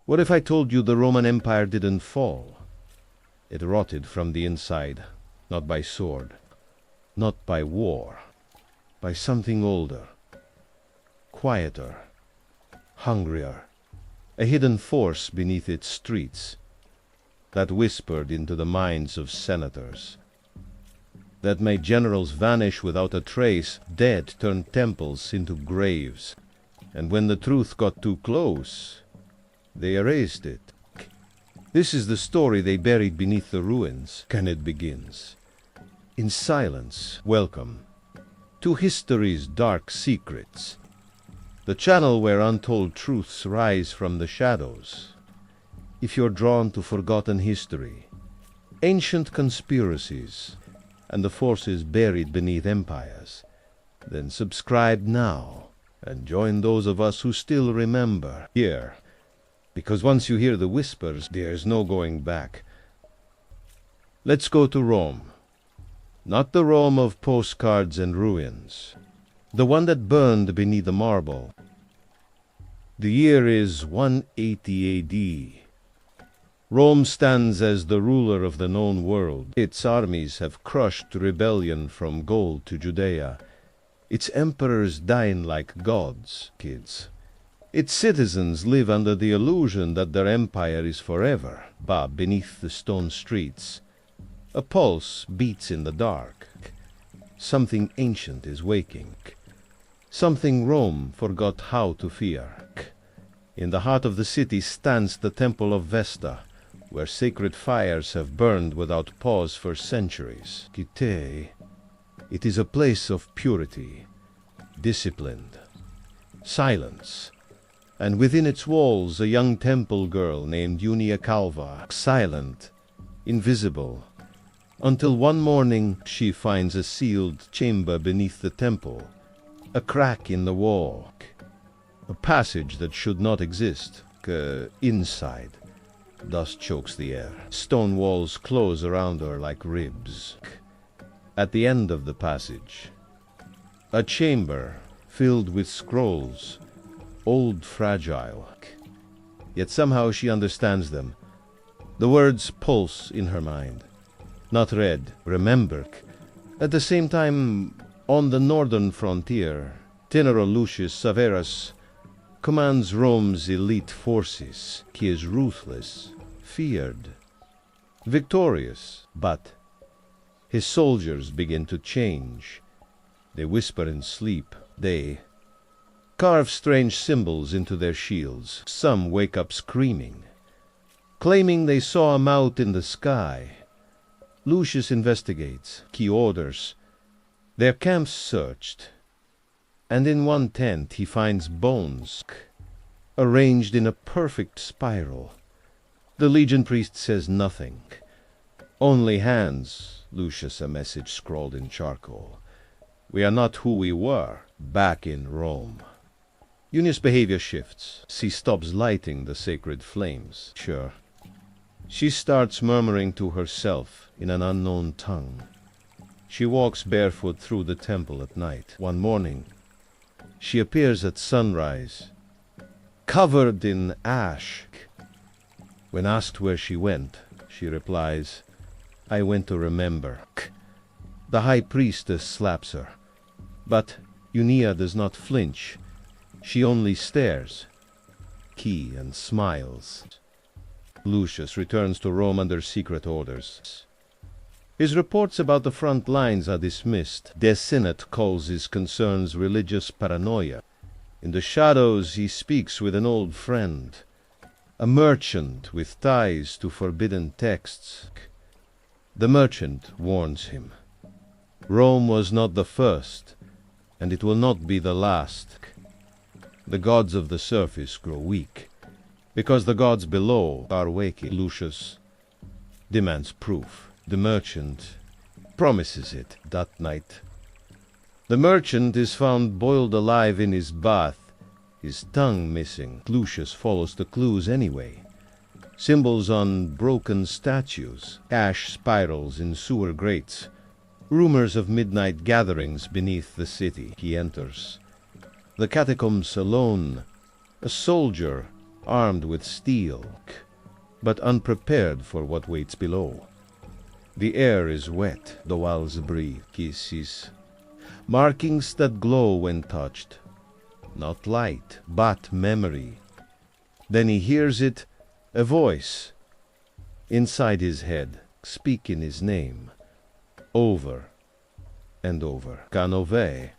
What if I told you the Roman Empire didn't fall? It rotted from the inside, not by sword, not by war, by something older, quieter, hungrier, a hidden force beneath its streets that whispered into the minds of senators, that made generals vanish without a trace, dead turned temples into graves, and when the truth got too close, they erased it. This is the story they buried beneath the ruins, and it begins. In silence, welcome to history's dark secrets, the channel where untold truths rise from the shadows. If you're drawn to forgotten history, ancient conspiracies, and the forces buried beneath empires, then subscribe now and join those of us who still remember here. Because once you hear the whispers, there's no going back. Let's go to Rome. Not the Rome of postcards and ruins. The one that burned beneath the marble. The year is 180 A.D. Rome stands as the ruler of the known world. Its armies have crushed rebellion from Gaul to Judea. Its emperors dine like gods, kids. Its citizens live under the illusion that their empire is forever, but beneath the stone streets, a pulse beats in the dark. Something ancient is waking. Something Rome forgot how to fear. In the heart of the city stands the Temple of Vesta, where sacred fires have burned without pause for centuries. It is a place of purity, disciplined, silence, and within its walls a young temple girl named Junia Calva, silent, invisible, until one morning she finds a sealed chamber beneath the temple, a crack in the wall, a passage that should not exist, inside. Dust chokes the air. Stone walls close around her like ribs. At the end of the passage, a chamber filled with scrolls, old, fragile. Yet somehow she understands them. The words pulse in her mind. Not read, remember. At the same time, on the northern frontier, General Lucius Severus commands Rome's elite forces. He is ruthless, feared, victorious, but his soldiers begin to change. They whisper in sleep. They carve strange symbols into their shields. Some wake up screaming, claiming they saw a mouth in the sky. Lucius investigates. He orders their camps searched, and in one tent he finds bones arranged in a perfect spiral. The legion priest says nothing. Only hands, Lucius, a message scrawled in charcoal. We are not who we were back in Rome. Junia's behavior shifts. She stops lighting the sacred flames. Sure. She starts murmuring to herself in an unknown tongue. She walks barefoot through the temple at night. One morning, she appears at sunrise, covered in ash. When asked where she went, she replies, I went to remember. The high priestess slaps her, but Junia does not flinch. She only stares, and smiles. Lucius returns to Rome under secret orders. His reports about the front lines are dismissed. The Senate calls his concerns religious paranoia. In the shadows he speaks with an old friend, a merchant with ties to forbidden texts. The merchant warns him. Rome was not the first, and it will not be the last. The gods of the surface grow weak, because the gods below are waking. Lucius demands proof. The merchant promises it that night. The merchant is found boiled alive in his bath, his tongue missing. Lucius follows the clues anyway. Symbols on broken statues, ash spirals in sewer grates, rumors of midnight gatherings beneath the city. He enters. The catacombs alone, a soldier armed with steel, but unprepared for what waits below. The air is wet, the walls breathe kisses, markings that glow when touched, not light, but memory. Then he hears it, a voice, inside his head, speaking his name, over and over. Canove.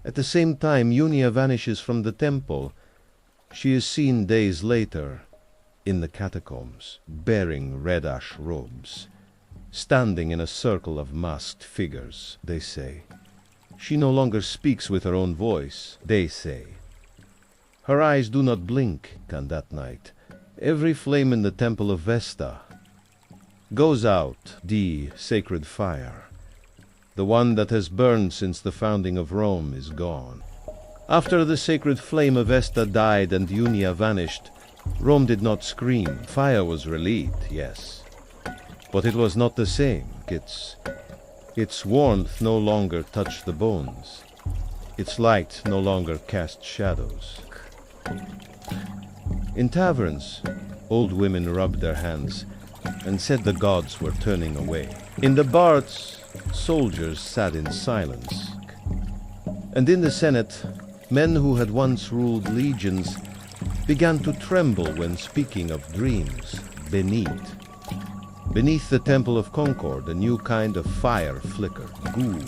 At the same time, Unia vanishes from the temple. She is seen days later in the catacombs, bearing red ash robes, standing in a circle of masked figures, they say. She no longer speaks with her own voice, they say. Her eyes do not blink, can that night. Every flame in the temple of Vesta goes out, the sacred fire. The one that has burned since the founding of Rome is gone. After the sacred flame of Vesta died and Unia vanished, Rome did not scream. Fire was relit, yes. But it was not the same. Its warmth no longer touched the bones. Its light no longer cast shadows. In taverns, old women rubbed their hands and said the gods were turning away. In the baths, soldiers sat in silence. And in the Senate, men who had once ruled legions began to tremble when speaking of dreams. Beneath the Temple of Concord, a new kind of fire flickered, goo,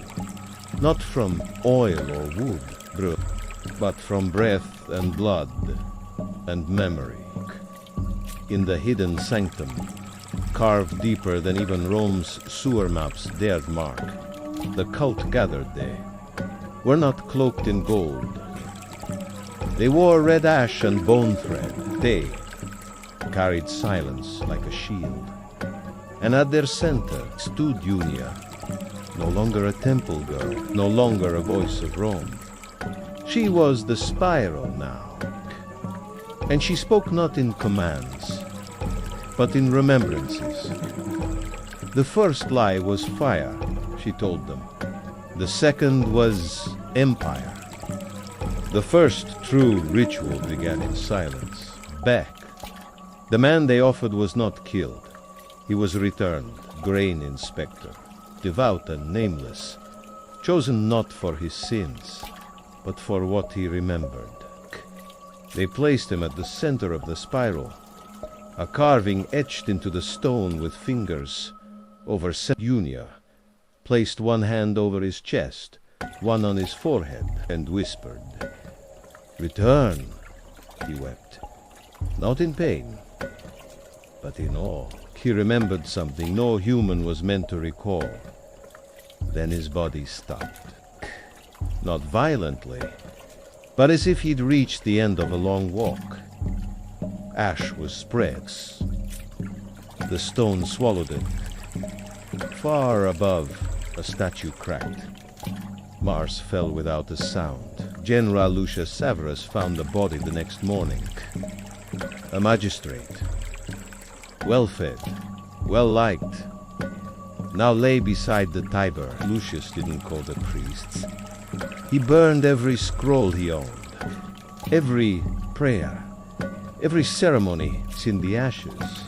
not from oil or wood, but from breath and blood and memory. In the hidden sanctum, carved deeper than even Rome's sewer maps dared mark, the cult gathered they were not cloaked in gold. They wore red ash and bone thread. They carried silence like a shield. And at their center stood Unia, no longer a temple girl, no longer a voice of Rome. She was the spiral now, and she spoke not in commands, but in remembrances. The first lie was fire, she told them. The second was empire. The first true ritual began in silence. Beck. The man they offered was not killed. He was returned, grain inspector, devout and nameless, chosen not for his sins, but for what he remembered. They placed him at the center of the spiral, a carving etched into the stone with fingers over Unia, placed one hand over his chest, one on his forehead, and whispered, "Return," he wept, not in pain, but in awe. He remembered something no human was meant to recall. Then his body stopped. Not violently, but as if he'd reached the end of a long walk. Ash was spread. The stone swallowed it. Far above, a statue cracked. Mars fell without a sound. General Lucius Severus found the body the next morning. A magistrate, well-fed, well-liked, now lay beside the Tiber. Lucius didn't call the priests. He burned every scroll he owned, every prayer, every ceremony in the ashes.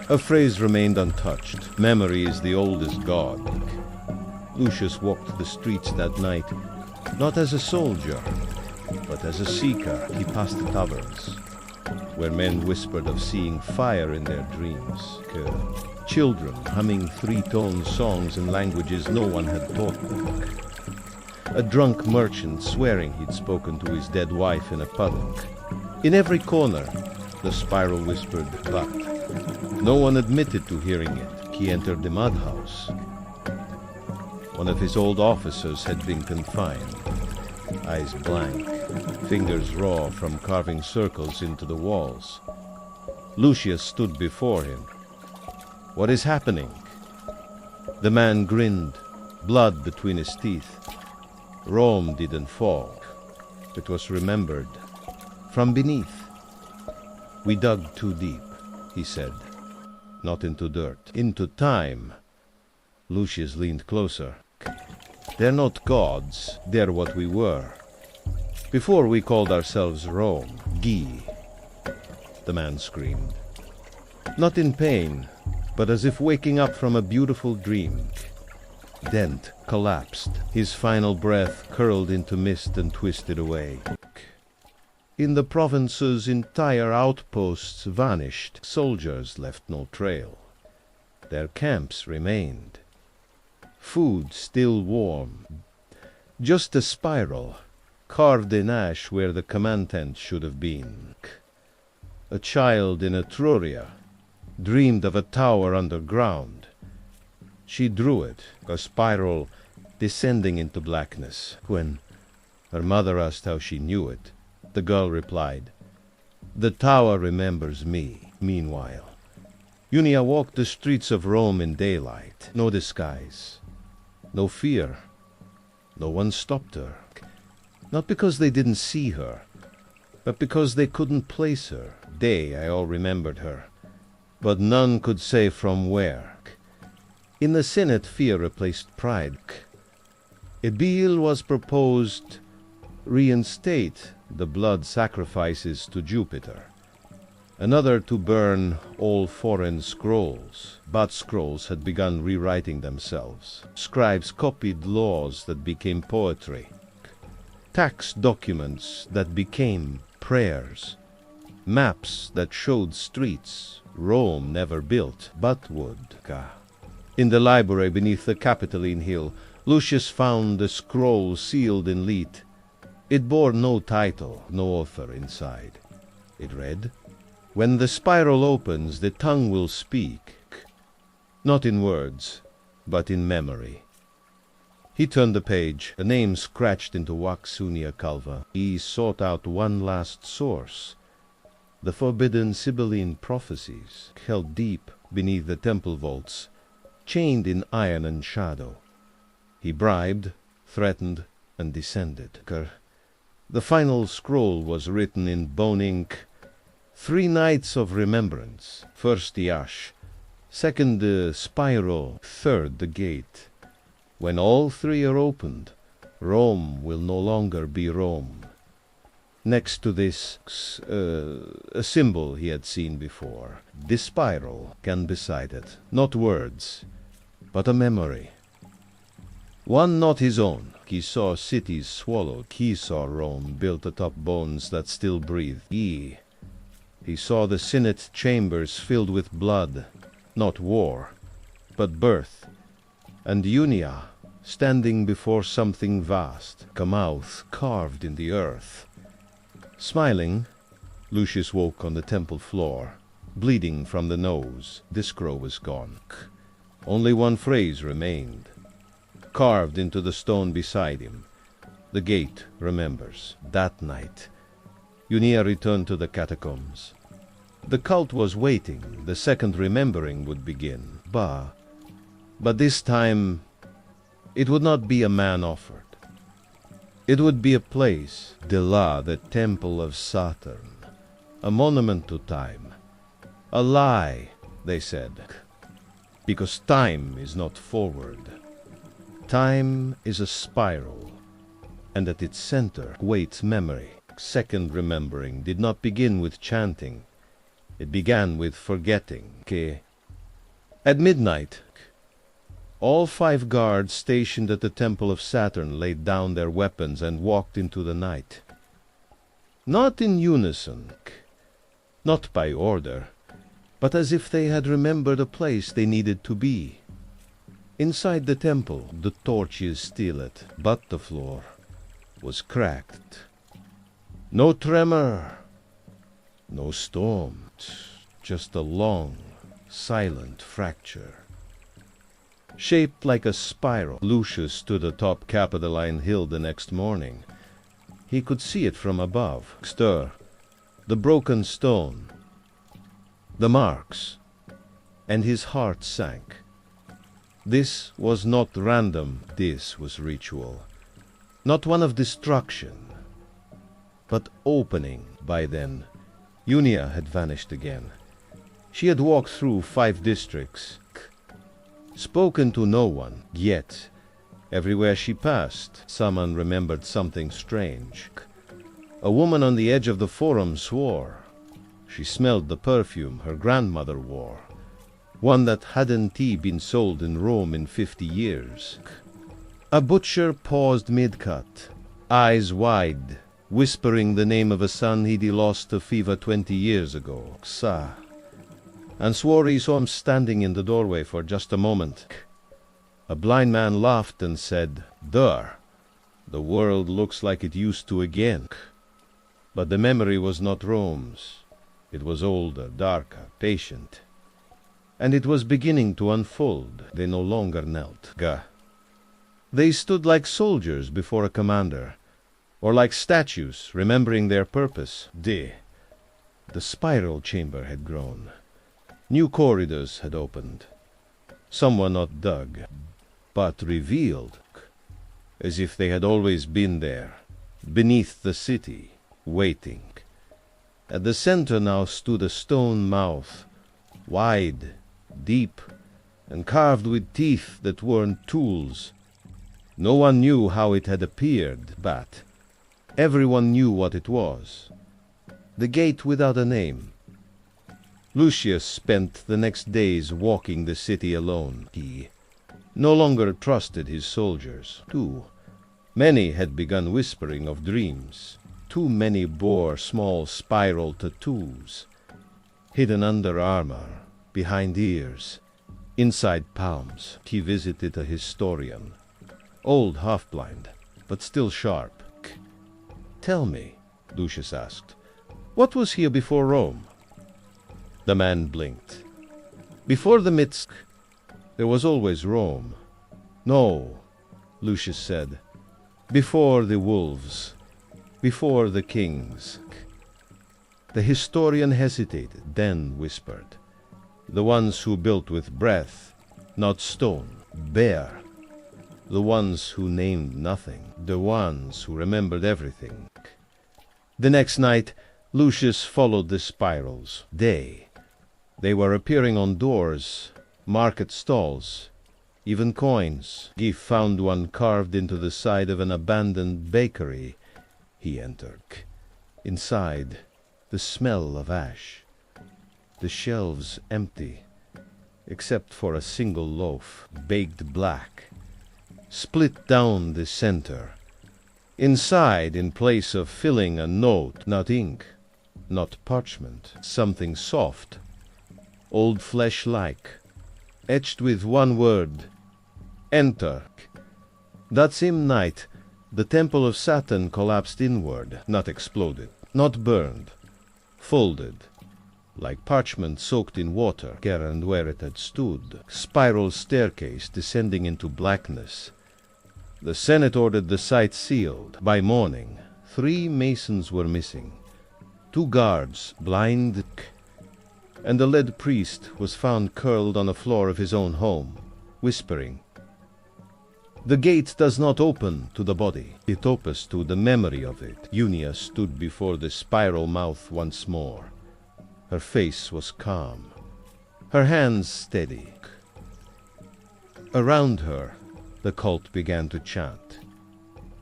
A phrase remained untouched. Memory is the oldest god. Lucius walked the streets that night, not as a soldier, but as a seeker. He passed the taverns, where men whispered of seeing fire in their dreams. Children humming three-tone songs in languages no one had taught them. A drunk merchant swearing he'd spoken to his dead wife in a puddle. In every corner, the spiral whispered, but no one admitted to hearing it. He entered the mud house. One of his old officers had been confined, eyes blank, fingers raw from carving circles into the walls. Lucius stood before him. "What is happening?" The man grinned, blood between his teeth. Rome didn't fall. It was remembered from beneath. "We dug too deep," he said. "Not into dirt, into time." Lucius leaned closer. "They're not gods, they're what we were. Before we called ourselves Rome, Gi, the man screamed. Not in pain, but as if waking up from a beautiful dream. Dent collapsed. His final breath curled into mist and twisted away. In the province's entire outposts vanished. Soldiers left no trail. Their camps remained. Food still warm. Just a spiral, carved in ash where the command tent should have been. A child in Etruria dreamed of a tower underground. She drew it, a spiral descending into blackness. When her mother asked how she knew it, the girl replied, "The tower remembers me." Meanwhile, Unia walked the streets of Rome in daylight. No disguise, no fear. No one stopped her. Not because they didn't see her, but because they couldn't place her. I all remembered her, but none could say from where. In the Senate, fear replaced pride. A bill was proposed reinstate the blood sacrifices to Jupiter, another to burn all foreign scrolls. But scrolls had begun rewriting themselves. Scribes copied laws that became poetry, tax documents that became prayers, maps that showed streets Rome never built but would. In the library beneath the Capitoline Hill, Lucius found a scroll sealed in lead. It bore no title, no author inside. It read, "When the spiral opens, the tongue will speak, not in words, but in memory." He turned the page, a name scratched into wax Unia Calva. He sought out one last source, the forbidden Sibylline prophecies, held deep beneath the temple vaults, chained in iron and shadow. He bribed, threatened, and descended. The final scroll was written in bone ink. 3 nights of remembrance. First the ash, second the spiral, third the gate. When all 3 are opened, Rome will no longer be Rome. Next to this, a symbol he had seen before. This spiral, and beside it, not words, but a memory. One not his own. He saw cities swallowed. He saw Rome built atop bones that still breathed. He saw the Senate chambers filled with blood, not war, but birth, and Unia standing before something vast, a mouth carved in the earth. Smiling, Lucius woke on the temple floor, bleeding from the nose. This crow was gone. Only one phrase remained, carved into the stone beside him. The gate remembers. That night, Unia returned to the catacombs. The cult was waiting. The second remembering would begin. But this time, it would not be a man offered. It would be a place, Dela, the temple of Saturn, a monument to time. A lie, they said, because time is not forward. Time is a spiral, and at its center waits memory. Second remembering did not begin with chanting. It began with forgetting. At midnight, all 5 guards stationed at the Temple of Saturn laid down their weapons and walked into the night. Not in unison, not by order, but as if they had remembered a place they needed to be. Inside the temple, the torches still lit, but the floor was cracked. No tremor, no storm, just a long, silent fracture. Shaped like a spiral, Lucius stood atop Capitoline Hill the next morning. He could see it from above. Stir, the broken stone, the marks, and his heart sank. This was not random, this was ritual. Not one of destruction, but opening. By then, Unia had vanished again. She had walked through 5 districts, spoken to no one, yet everywhere she passed, someone remembered something strange. A woman on the edge of the forum swore. She smelled the perfume her grandmother wore, one that hadn't been sold in Rome in 50 years. A butcher paused mid-cut, eyes wide, whispering the name of a son he'd lost to fever 20 years ago, Xa, and swore he saw him standing in the doorway for just a moment. A blind man laughed and said, "There, the world looks like it used to again." But the memory was not Rome's. It was older, darker, patient. And it was beginning to unfold. They no longer knelt. They stood like soldiers before a commander, or like statues remembering their purpose. The spiral chamber had grown. New corridors had opened. Some were not dug, but revealed, as if they had always been there, beneath the city, waiting. At the center now stood a stone mouth, wide, deep, and carved with teeth that weren't tools. No one knew how it had appeared, but everyone knew what it was. The gate without a name. Lucius spent the next days walking the city alone. He no longer trusted his soldiers. Too many had begun whispering of dreams. Too many bore small spiral tattoos, hidden under armor, behind ears, inside palms. He visited a historian, old, half-blind, but still sharp. "Tell me," Lucius asked, "what was here before Rome?" The man blinked. "Before the myths, there was always Rome." "No," Lucius said, "before the wolves, before the kings." The historian hesitated, then whispered, "The ones who built with breath, not stone, bare. The ones who named nothing, the ones who remembered everything." The next night, Lucius followed the spirals. They were appearing on doors, market stalls, even coins. He found one carved into the side of an abandoned bakery. He entered. Inside, the smell of ash. The shelves empty, except for a single loaf, baked black, split down the center. Inside, in place of filling, a note, not ink, not parchment, something soft, old flesh-like, etched with one word, "Enter." That same night, the temple of Saturn collapsed inward, not exploded, not burned, folded, like parchment soaked in water, and where it had stood, spiral staircase descending into blackness. The Senate ordered the site sealed. By morning, 3 masons were missing, 2 guards blind, and the lead priest was found curled on the floor of his own home, whispering. The gate does not open to the body. It opens to the memory of it. Unia stood before the spiral mouth once more. Her face was calm, her hands steady. Around her, the cult began to chant.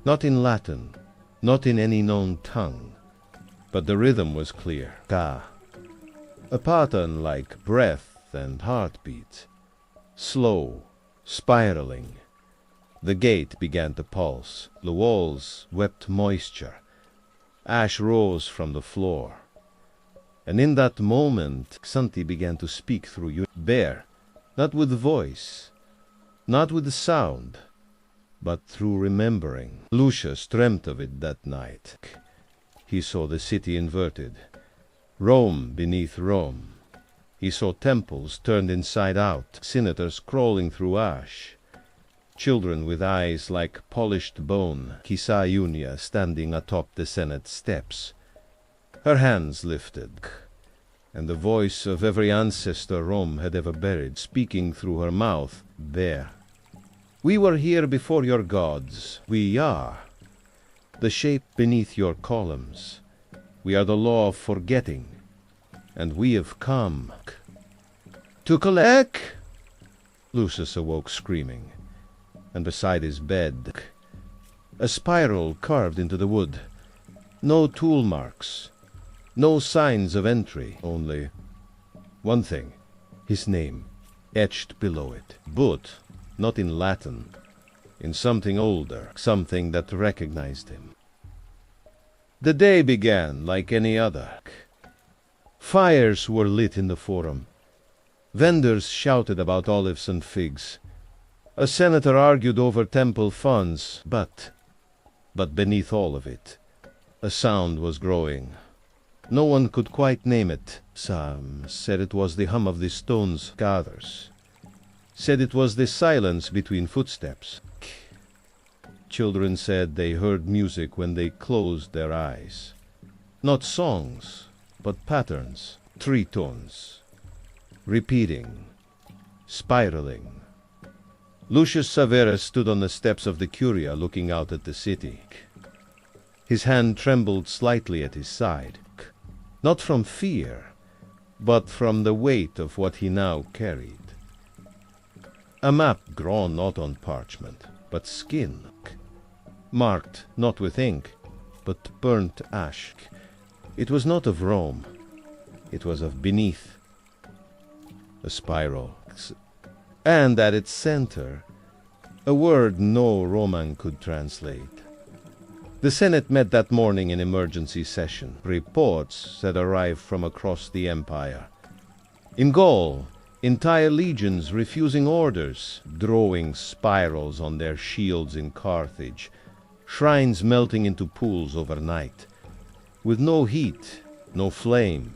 Not in Latin, not in any known tongue, but the rhythm was clear. Ka. A pattern like breath and heartbeat. Slow, spiraling. The gate began to pulse. The walls wept moisture. Ash rose from the floor. And in that moment, Xanthi began to speak through you. Bare, not with voice, not with sound, but through remembering. Lucius dreamt of it that night. He saw the city inverted, Rome beneath Rome. He saw temples turned inside out, senators crawling through ash, children with eyes like polished bone. He saw Unia standing atop the Senate steps, her hands lifted, and the voice of every ancestor Rome had ever buried, speaking through her mouth, there. "We were here before your gods. We are. The shape beneath your columns. We are the law of forgetting. And we have come to collect." Lucius awoke screaming, and beside his bed, a spiral carved into the wood. No tool marks, no signs of entry, only one thing, his name, etched below it, but not in Latin, in something older, something that recognized him. The day began like any other. Fires were lit in the forum. Vendors shouted about olives and figs. A senator argued over temple funds, but beneath all of it, a sound was growing. No one could quite name it. Some said it was the hum of the stones gathers. Said it was the silence between footsteps. Children said they heard music when they closed their eyes. Not songs, but patterns, tritones, repeating, spiraling. Lucius Saverus stood on the steps of the Curia looking out at the city. His hand trembled slightly at his side, not from fear, but from the weight of what he now carried. A map drawn not on parchment, but skin, marked not with ink, but burnt ash. It was not of Rome, it was of beneath. A spiral, and at its center, a word no Roman could translate. The Senate met that morning in emergency session. Reports had arrived from across the empire. In Gaul, entire legions refusing orders, drawing spirals on their shields in Carthage, shrines melting into pools overnight, with no heat, no flame.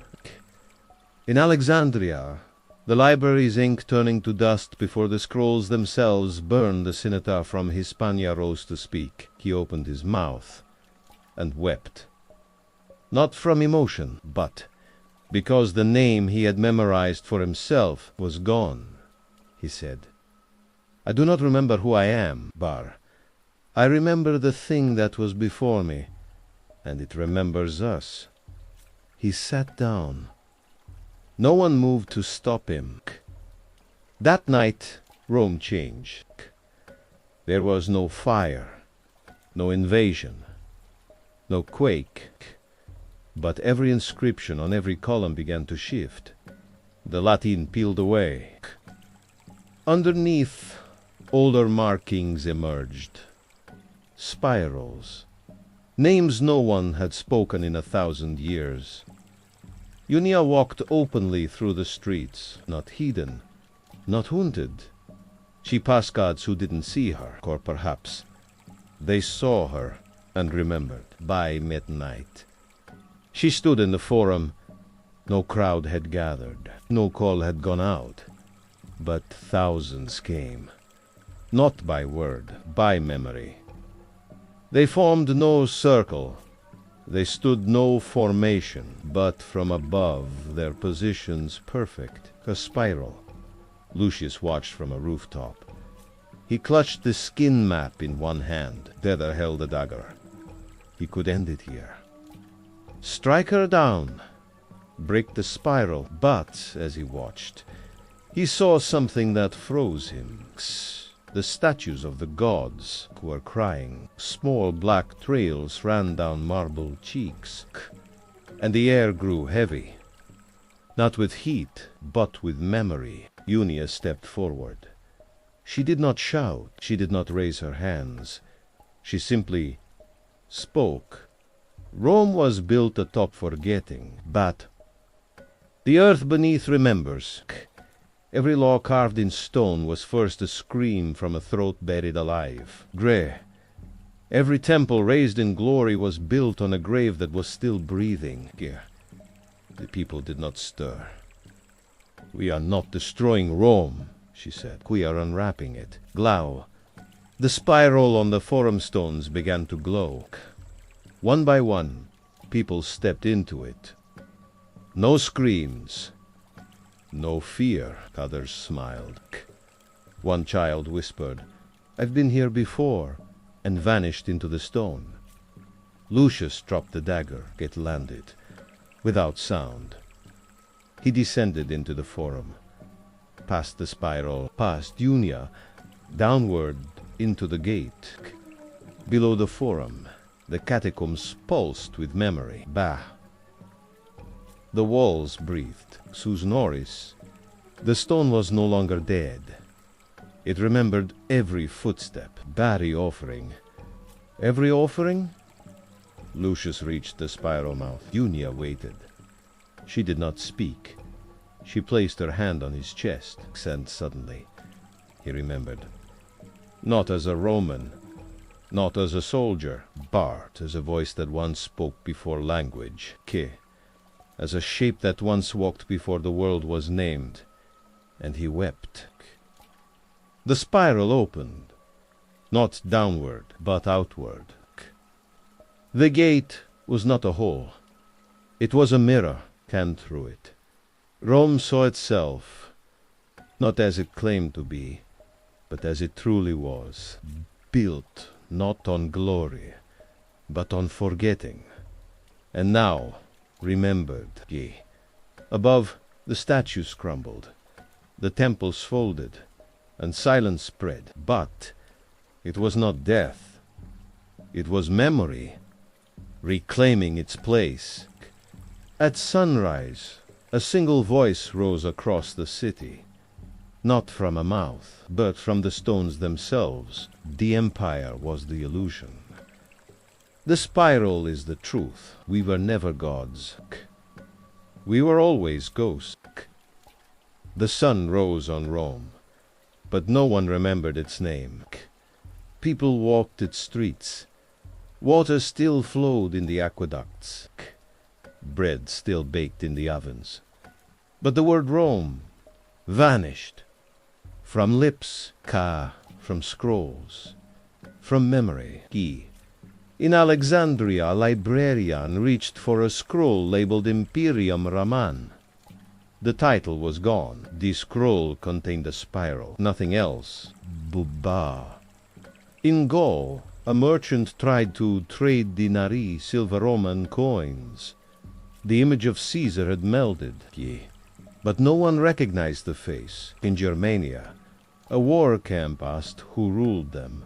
In Alexandria, the library's ink turning to dust before the scrolls themselves burned the senator from Hispania rose to speak. He opened his mouth and wept. Not from emotion, but because the name he had memorized for himself was gone. He said, "I do not remember who I am, Bar. I remember the thing that was before me, and it remembers us." He sat down. No one moved to stop him. That night, Rome changed. There was no fire, no invasion, no quake, but every inscription on every column began to shift. The Latin peeled away. Underneath, older markings emerged. Spirals. Names no one had spoken in 1,000 years. Unia walked openly through the streets, not hidden, not hunted. She passed gods who didn't see her, or perhaps they saw her and remembered by midnight. She stood in the forum. No crowd had gathered, no call had gone out, but thousands came, not by word, by memory. They formed no circle. They stood no formation, but from above, their positions perfect, a spiral. Lucius watched from a rooftop. He clutched the skin map in one hand, the other held a dagger. He could end it here. Strike her down, break the spiral, but, as he watched, he saw something that froze him. The statues of the gods were crying. Small black trails ran down marble cheeks, and the air grew heavy. Not with heat, but with memory. Unia stepped forward. She did not shout, she did not raise her hands. She simply spoke. Rome was built atop forgetting, but the earth beneath remembers. Every law carved in stone was first a scream from a throat buried alive. Grey. Every temple raised in glory was built on a grave that was still breathing. The people did not stir. "We are not destroying Rome," she said. "We are unwrapping it." Glow. The spiral on the forum stones began to glow. One by one, people stepped into it. No screams. No fear, others smiled. One child whispered, "I've been here before," and vanished into the stone. Lucius dropped the dagger. It landed, without sound. He descended into the forum, past the spiral, past Unia, downward into the gate. Below the forum, The catacombs pulsed with memory. Bah! The walls breathed. Sus Norris. The stone was no longer dead. It remembered every footstep, Barry offering. Every offering? Lucius reached the spiral mouth. Unia waited. She did not speak. She placed her hand on his chest, and suddenly he remembered. Not as a Roman, not as a soldier, Bart, as a voice that once spoke before language, Ke, as a shape that once walked before the world was named, and he wept. The spiral opened, not downward, but outward. The gate was not a hole. It was a mirror, canned through it. Rome saw itself, not as it claimed to be, but as it truly was, built not on glory, but on forgetting. And now, remembered ye. Above, the statues crumbled, the temples folded, and silence spread. But it was not death. It was memory, reclaiming its place. At sunrise, a single voice rose across the city, not from a mouth, but from the stones themselves. The empire was the illusion. The spiral is the truth. We were never gods. We were always ghosts. The sun rose on Rome, but no one remembered its name. People walked its streets. Water still flowed in the aqueducts. Bread still baked in the ovens. But the word Rome vanished. From lips, from scrolls, from memory, Ki. In Alexandria, a librarian reached for a scroll labeled Imperium Raman. The title was gone. The scroll contained a spiral, nothing else. Bubba. In Gaul, a merchant tried to trade denarii, silver Roman coins. The image of Caesar had melded, but no one recognized the face. In Germania, a war camp asked who ruled them.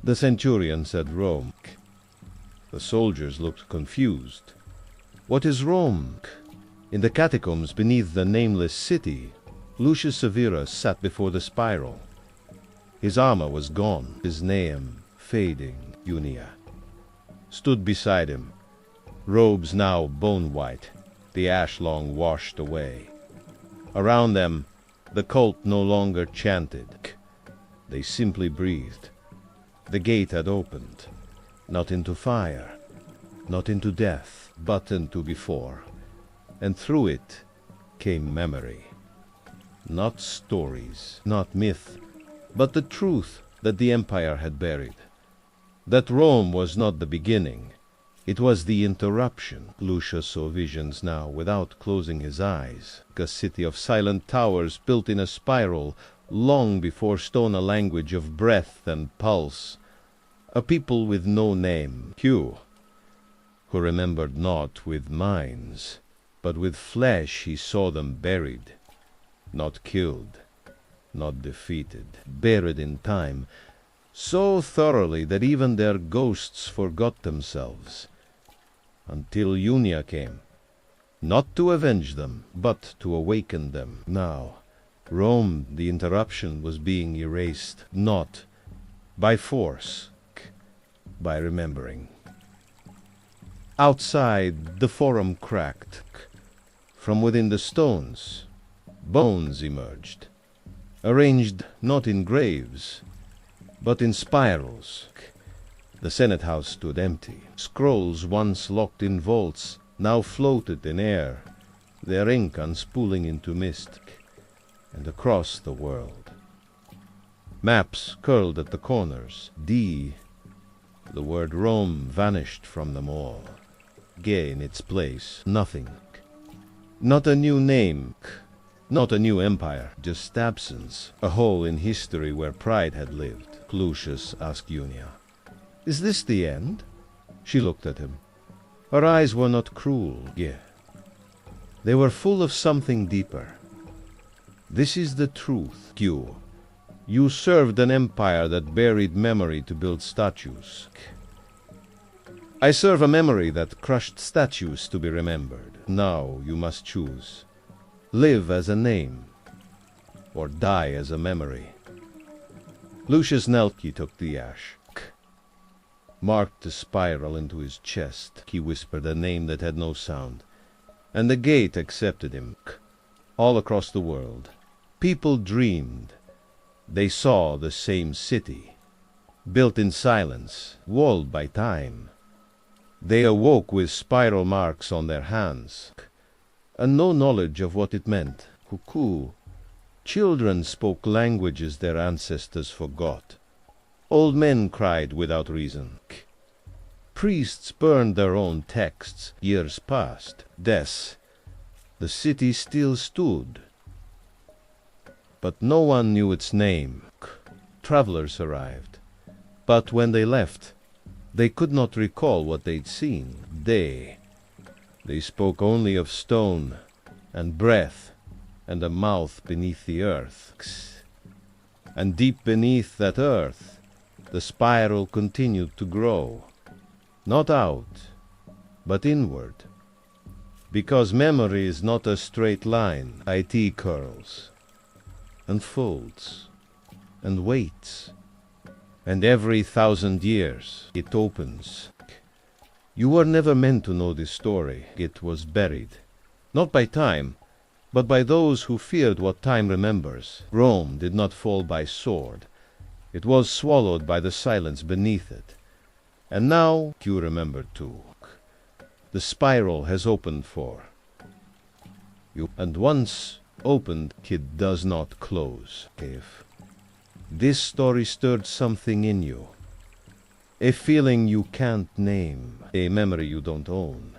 The centurion said Rome. The soldiers looked confused. What is Rome? In the catacombs beneath the nameless city, Lucius Severus sat before the spiral. His armor was gone, his name fading. Unia stood beside him, robes now bone-white, the ash long washed away. Around them, the cult no longer chanted. They simply breathed. The gate had opened, not into fire, not into death, but into before. And through it came memory. Not stories, not myth, but the truth that the empire had buried. That Rome was not the beginning, it was the interruption. Lucius saw visions now without closing his eyes. A city of silent towers built in a spiral, long before stone a language of breath and pulse. A people with no name, Hugh, who remembered not with minds, but with flesh. He saw them buried, not killed, not defeated, buried in time, so thoroughly that even their ghosts forgot themselves, until Unia came, not to avenge them, but to awaken them. Now, Rome, the interruption, was being erased, not by force, by remembering. Outside, the forum cracked. From within the stones, bones emerged, arranged not in graves, but in spirals. The Senate House stood empty. Scrolls once locked in vaults now floated in air, their ink unspooling into mist, and across the world. Maps curled at the corners. The word Rome vanished from them all. Gay in its place, nothing. Not a new name, not a new empire, just absence, a hole in history where pride had lived. Lucius asked Unia, "Is this the end?" She looked at him. Her eyes were not cruel, they were full of something deeper. "This is the truth, Q. You served an empire that buried memory to build statues. I serve a memory that crushed statues to be remembered. Now you must choose. Live as a name, or die as a memory. Lucius Nelke took the ash, marked the spiral into his chest. He whispered a name that had no sound, and the gate accepted him. All across the world, people dreamed. They saw the same city, built in silence, walled by time. They awoke with spiral marks on their hands, and no knowledge of what it meant. Cuckoo. Children spoke languages their ancestors forgot. Old men cried without reason. Priests burned their own texts. Years passed. Death. The city still stood, but no one knew its name. Travelers arrived, but when they left, they could not recall what they'd seen. They spoke only of stone and breath and a mouth beneath the earth. And deep beneath that earth, the spiral continued to grow, not out, but inward. Because memory is not a straight line. It curls, and folds, and waits, and every 1,000 years it opens. You were never meant to know this story. It was buried, not by time, but by those who feared what time remembers. Rome did not fall by sword. It was swallowed by the silence beneath it. And now you remember too. The spiral has opened for you, and once opened, it does not close. If this story stirred something in you, a feeling you can't name, a memory you don't own,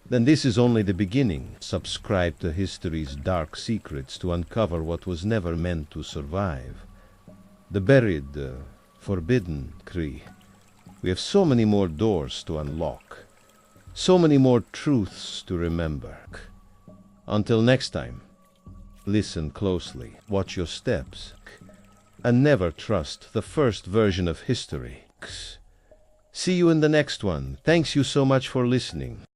then this is only the beginning. Subscribe to history's dark secrets to uncover what was never meant to survive. The buried, forbidden Cree. We have so many more doors to unlock, so many more truths to remember. Until next time, listen closely, watch your steps, and never trust the first version of history. See you in the next one. Thanks you so much for listening.